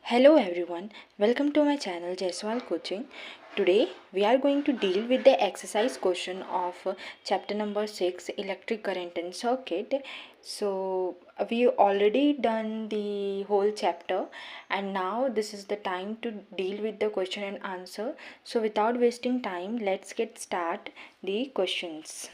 Hello everyone, welcome to my channel Jaiswal Coaching. Today we are going to deal with the exercise question of chapter number 6 electric current and circuit. So we already done the whole chapter and now this is the time to deal with the question and answer. So without wasting time, let's get start the questions.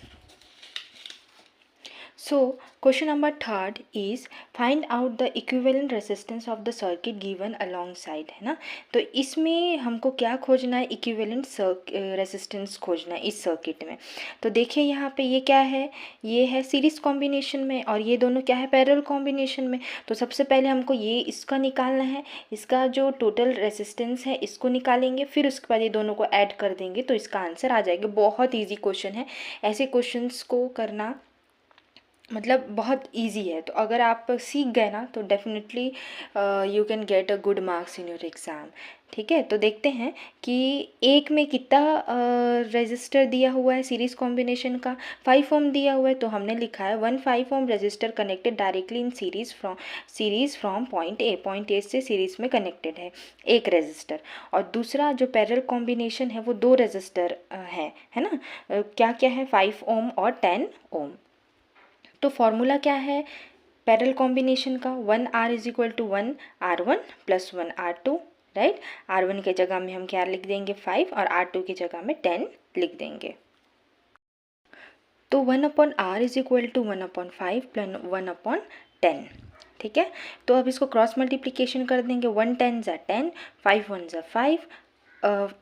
So question number third is find out the equivalent resistance of the circuit given alongside, है ना। तो इसमें हमको क्या खोजना है, equivalent resistance खोजना है इस सर्किट में। तो देखिए यहाँ पे ये क्या है, ये है सीरीज कॉम्बिनेशन में और ये दोनों क्या है, पैरेलल कॉम्बिनेशन में। तो सबसे पहले हमको ये इसका निकालना है, इसका जो टोटल रेजिस्टेंस है इसको निकालेंगे, फिर उसके बाद ये दोनों को ऐड कर देंगे तो इसका आंसर आ जाएगा। बहुत ईजी क्वेश्चन है, ऐसे क्वेश्चंस को करना मतलब बहुत इजी है। तो अगर आप सीख गए ना तो definitely you can get a good marks in your exam. ठीक है, तो देखते हैं कि एक में कितना रजिस्टर दिया हुआ है सीरीज़ कॉम्बिनेशन का, 5 ओम दिया हुआ है। तो हमने लिखा है 1 5 ohm resistor connected directly in series from point A से सीरीज़ में कनेक्टेड है एक रजिस्टर। और दूसरा जो पैरेलल कॉम्बिनेशन है वो 2 रजिस्टर है ना। क्या क्या है, 5 ओम और 10 ओम। तो फॉर्मूला क्या है पैरेलल कॉम्बिनेशन का, 1R is equal to 1R1 plus 1R2, right. R1 के जगह में हम क्या लिख देंगे 5 और R2 की जगह में 10 लिख देंगे। तो 1/R is equal to 1/5 plus 1/10, ठीक है। तो अब इसको क्रॉस मल्टीप्लिकेशन कर देंगे, 1 10 ज़ा 10, 5 1 ज़ा 5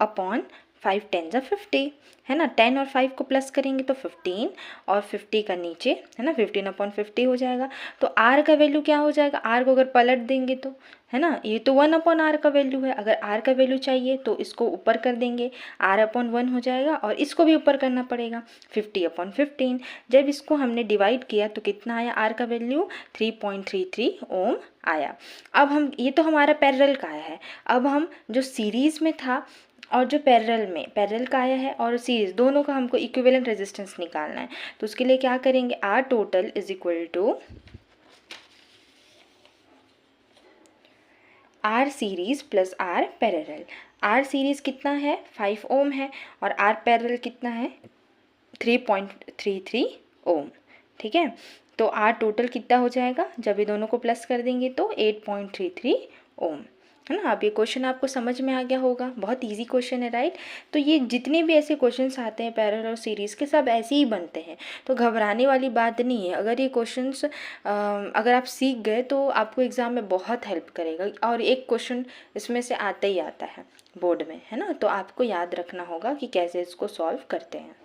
अपॉन 5 10 ज़ा 50, है ना। 10 और 5 को प्लस करेंगे तो 15 और 50 का नीचे, है ना, 15/50 हो जाएगा। तो R का वैल्यू क्या हो जाएगा, R को अगर पलट देंगे तो, है ना, ये तो 1/R का वैल्यू है। अगर R का वैल्यू चाहिए तो इसको ऊपर कर देंगे, R/1 हो जाएगा और इसको भी ऊपर करना पड़ेगा, 50/15। जब इसको हमने डिवाइड किया तो कितना आया, R का वैल्यू 3.33 ओम आया। अब हम, ये तो हमारा पैरेलल का आया है। अब हम जो सीरीज़ में था और जो पैरेलल का आया है और सीरीज दोनों का हमको इक्विवेलेंट रेजिस्टेंस निकालना है। तो उसके लिए क्या करेंगे, R total is equal to R series plus R parallel. R series कितना है 5 ओम है और R पैरेलल कितना है 3.33 ओम, ठीक है। तो R टोटल कितना हो जाएगा, जब ये दोनों को प्लस कर देंगे तो 8.33 ओम, है ना। अब ये क्वेश्चन आपको समझ में आ गया होगा, बहुत इजी क्वेश्चन है, राइट। तो ये जितने भी ऐसे क्वेश्चंस आते हैं पैरेलल और सीरीज़ के, सब ऐसे ही बनते हैं, तो घबराने वाली बात नहीं है। अगर ये क्वेश्चंस अगर आप सीख गए तो आपको एग्ज़ाम में बहुत हेल्प करेगा। और एक क्वेश्चन इसमें से आता ही आता है बोर्ड में, है ना, तो आपको याद रखना होगा कि कैसे इसको सॉल्व करते हैं।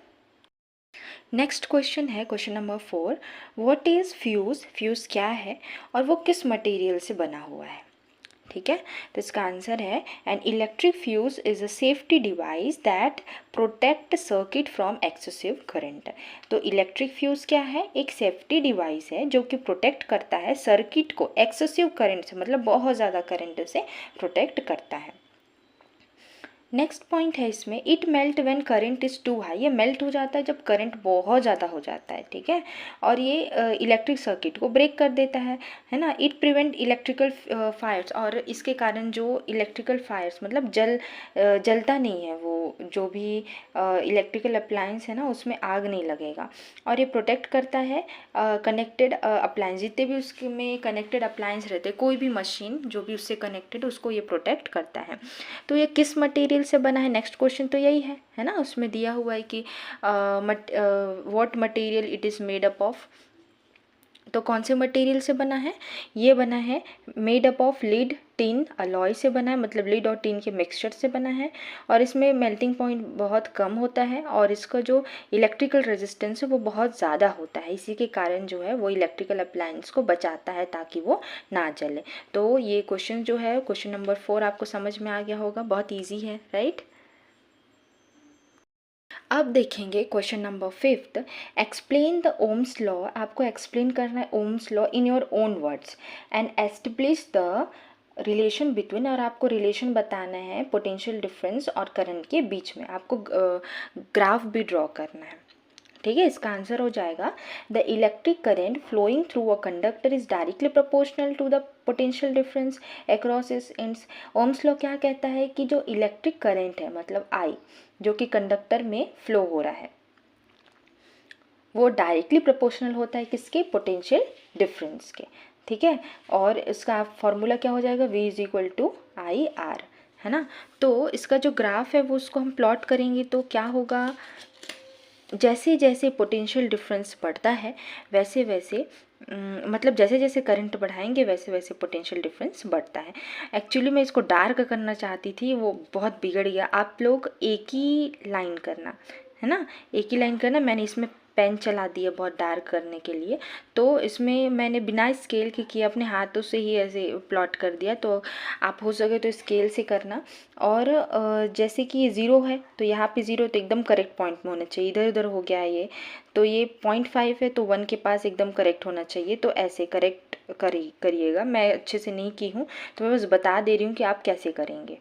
नेक्स्ट क्वेश्चन है question number 4, what is fuse, fuse क्या है और वो किस मटेरियल से बना हुआ है, ठीक है। तो इसका आंसर है an electric fuse is a safety device that protect circuit from excessive current. तो इलेक्ट्रिक फ्यूज क्या है, एक सेफ्टी डिवाइस है जो कि प्रोटेक्ट करता है सर्किट को एक्सेसिव करंट से, मतलब बहुत ज़्यादा करंट से प्रोटेक्ट करता है। नेक्स्ट पॉइंट है इसमें, it melt when current is too high, ये मेल्ट हो जाता है जब करंट बहुत ज़्यादा हो जाता है, ठीक है। और ये इलेक्ट्रिक सर्किट को ब्रेक कर देता है ना। इट प्रिवेंट इलेक्ट्रिकल फायर्स, और इसके कारण जो इलेक्ट्रिकल फायर्स मतलब जलता नहीं है, वो जो भी इलेक्ट्रिकल अप्लायंस है ना उसमें आग नहीं लगेगा। और ये प्रोटेक्ट करता है कनेक्टेड अप्लायंस, जितने भी उसके में कनेक्टेड अप्लायंस रहते हैं, कोई भी मशीन जो भी उससे कनेक्टेड, उसको ये प्रोटेक्ट करता है। तो ये किस मटेरियल से बना है, नेक्स्ट क्वेश्चन तो यही है ना। उसमें दिया हुआ है कि what material it is made up of. तो कौन से मटेरियल से बना है, ये बना है made up of lead tin alloy से बना है, मतलब लीड और टिन के मिक्सचर से बना है। और इसमें मेल्टिंग पॉइंट बहुत कम होता है और इसका जो इलेक्ट्रिकल रेजिस्टेंस है वो बहुत ज़्यादा होता है, इसी के कारण जो है वो इलेक्ट्रिकल अप्लायंस को बचाता है ताकि वो ना जले। तो ये क्वेश्चन जो है क्वेश्चन नंबर 4 आपको समझ में आ गया होगा, बहुत ईजी है, राइट। अब देखेंगे question number 5, explain the Ohm's law. आपको एक्सप्लेन करना है Ohm's law in your own words and establish the relation between, और आपको रिलेशन बताना है पोटेंशियल डिफरेंस और करंट के बीच में। आपको ग्राफ भी ड्रॉ करना है, ठीक है। इसका आंसर हो जाएगा the electric current flowing through a conductor is directly proportional to the potential difference across its ends. Ohm's law क्या कहता है कि जो इलेक्ट्रिक करंट है मतलब I जो कि कंडक्टर में फ्लो हो रहा है वो डायरेक्टली प्रोपोर्शनल होता है किसके, पोटेंशियल डिफरेंस के, ठीक है। और इसका फॉर्मूला क्या हो जाएगा, V is equal to I R, है ना। तो इसका जो ग्राफ है वो उसको हम प्लॉट करेंगे तो क्या होगा, जैसे जैसे पोटेंशियल डिफरेंस बढ़ता है वैसे वैसे मतलब जैसे जैसे करंट बढ़ाएंगे वैसे वैसे पोटेंशियल डिफरेंस बढ़ता है। एक्चुअली मैं इसको डार्क करना चाहती थी, वो बहुत बिगड़ गया। आप लोग एक ही लाइन करना, है ना, एक ही लाइन करना। मैंने इसमें पेन चला दिया बहुत डार्क करने के लिए, तो इसमें मैंने बिना स्केल के किया, अपने हाथों से ही ऐसे प्लॉट कर दिया। तो आप हो सके तो स्केल से करना। और जैसे कि ये 0 है तो यहाँ पे 0 तो एकदम करेक्ट पॉइंट में होना चाहिए, इधर उधर हो गया है ये, तो ये 0.5 है तो 1 के पास एकदम करेक्ट होना चाहिए। तो ऐसे करेक्ट करिएगा। मैं अच्छे से नहीं की हूँ तो मैं बस बता दे रही हूँ कि आप कैसे करेंगे,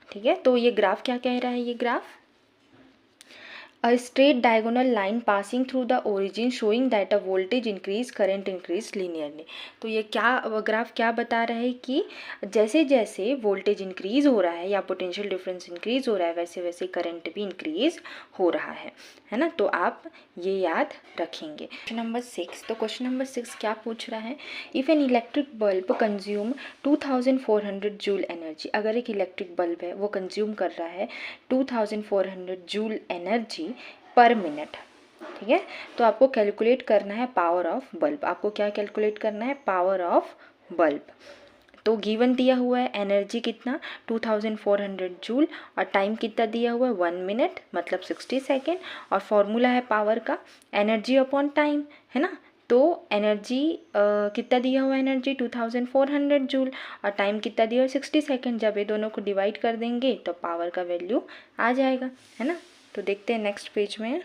ठीक है। तो ये ग्राफ क्या कह रहा है, ये graph a straight diagonal line passing through the origin showing that a voltage increase current increase linearly। तो ये क्या ग्राफ क्या बता रहा है कि जैसे जैसे वोल्टेज इंक्रीज हो रहा है या पोटेंशियल डिफरेंस इंक्रीज हो रहा है वैसे वैसे करंट भी इंक्रीज हो रहा है ना। तो आप ये याद रखेंगे। क्वेश्चन नंबर 6, तो क्वेश्चन नंबर 6 क्या पूछ रहा है, if an electric bulb consume 2400 joule energy. अगर एक इलेक्ट्रिक बल्ब है वो कंज्यूम कर रहा है 2400 जूल एनर्जी पर मिनट, ठीक है। तो आपको कैलकुलेट करना है पावर ऑफ बल्ब। आपको क्या कैलकुलेट करना है, पावर ऑफ बल्ब। तो गिवन दिया हुआ है एनर्जी कितना 2400 जूल और टाइम कितना दिया हुआ है 1 मिनट मतलब 60 सेकेंड। और फॉर्मूला है पावर का एनर्जी अपॉन टाइम, है ना। तो एनर्जी कितना दिया हुआ है, एनर्जी 2400 जूल और टाइम कितना दिया हुआ है 60 सेकेंड। जब ये दोनों को डिवाइड कर देंगे तो पावर का वैल्यू आ जाएगा, है ना। तो देखते हैं नेक्स्ट पेज में।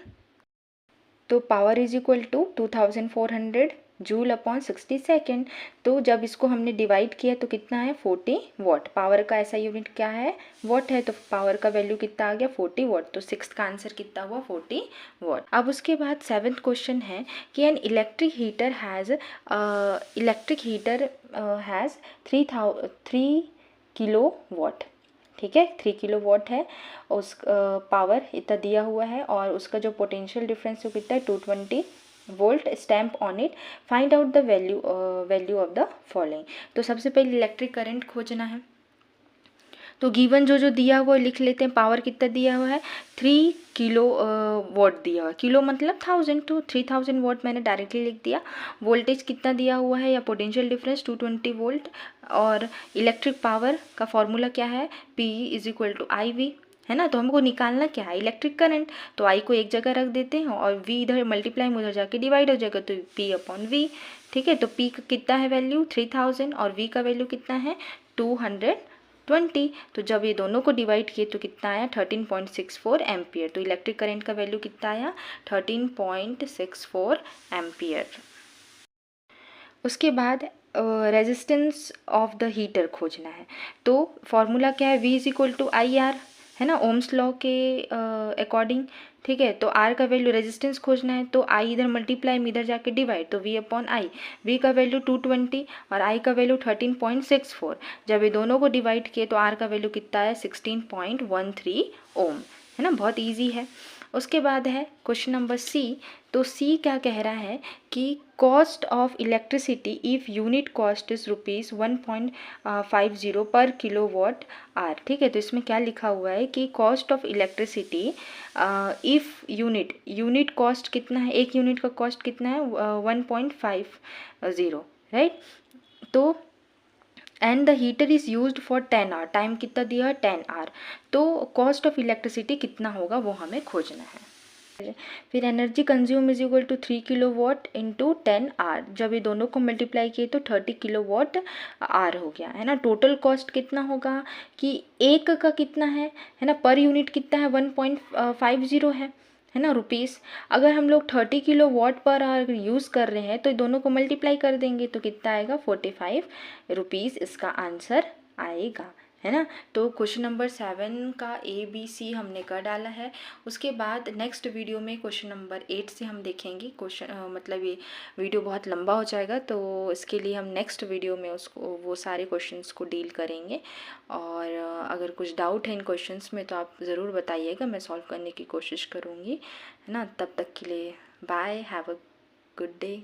तो power is equal to 2400 joule upon 60 second. तो जब इसको हमने डिवाइड किया तो कितना है 40 वॉट। पावर का ऐसा यूनिट क्या है, वॉट है, तो पावर का वैल्यू कितना आ गया 40 वॉट। तो 6th का आंसर कितना हुआ 40 वॉट। अब उसके बाद 7th क्वेश्चन है कि an electric heater has 3 kilo what, ठीक है, 3 किलो वॉट है उस पावर इतना दिया हुआ है और उसका जो पोटेंशियल डिफरेंस है कितना है 220 volt. Stamp on it, find out the value of the following. तो सबसे पहले इलेक्ट्रिक करंट खोजना है। तो गिवन जो दिया हुआ लिख लेते हैं। पावर कितना दिया हुआ है 3 किलो वॉट दिया हुआ है, किलो मतलब 1000, तो 3000 वॉट मैंने डायरेक्टली लिख दिया। वोल्टेज कितना दिया हुआ है या पोटेंशियल डिफरेंस 220 वोल्ट। और इलेक्ट्रिक पावर का फॉर्मूला क्या है, P is equal to I V, है ना। तो हमको निकालना क्या है, इलेक्ट्रिक करंट। तो I को एक जगह रख देते हैं और V इधर मल्टीप्लाई में उधर जाके डिवाइड हो जाएगा तो P अपॉन V, ठीक है। तो P का कितना है वैल्यू 3000 और V का वैल्यू कितना है 220। तो जब ये दोनों को डिवाइड किए तो कितना आया 13.64 एम्पियर। तो इलेक्ट्रिक करंट का वैल्यू कितना आया 13.64 एम्पियर। उसके बाद रेजिस्टेंस ऑफ द हीटर खोजना है। तो फॉर्मूला क्या है, V is equal to I R, है ना, ओम्स लॉ के अकॉर्डिंग, ठीक है। तो R का वैल्यू रेजिस्टेंस खोजना है तो I इधर मल्टीप्लाई में इधर जाके डिवाइड, तो V अपॉन आई। V का वैल्यू 220 और I का वैल्यू 13.64। जब ये दोनों को डिवाइड किए तो R का वैल्यू कितना है 16.13 ओम, है ना, बहुत इजी है। उसके बाद है क्वेश्चन नंबर C। तो C क्या कह रहा है कि cost of electricity if unit cost is ₹1.50 पर किलो वॉट आर, ठीक है। तो इसमें क्या लिखा हुआ है कि cost of electricity if unit cost कितना है, एक यूनिट का कॉस्ट कितना है 1.50, राइट। तो and the heater is used for 10 hour, time कितना दिया है 10 आवर। तो कॉस्ट ऑफ इलेक्ट्रिसिटी कितना होगा वो हमें खोजना है। फिर energy consume is equal to 3 kilo watt into 10 hour. जब ये दोनों को मल्टीप्लाई किए तो 30 किलो वॉट आर हो गया, है ना। टोटल कॉस्ट कितना होगा कि एक का कितना है ना, पर यूनिट कितना है 1.50 है ना रुपीज़। अगर हम लोग 30 kilo watt per hour use कर रहे हैं तो दोनों को मल्टीप्लाई कर देंगे तो कितना आएगा 45 रुपीज़ इसका आंसर आएगा, है ना। तो क्वेश्चन नंबर 7 का ABC हमने कर डाला है। उसके बाद नेक्स्ट वीडियो में क्वेश्चन नंबर 8 से हम देखेंगे। क्वेश्चन मतलब ये वीडियो बहुत लंबा हो जाएगा, तो इसके लिए हम नेक्स्ट वीडियो में उसको वो सारे क्वेश्चंस को डील करेंगे। और अगर कुछ डाउट है इन क्वेश्चंस में तो आप ज़रूर बताइएगा, मैं सॉल्व करने की कोशिश करूँगी, है ना। तब तक के लिए bye, have a good day.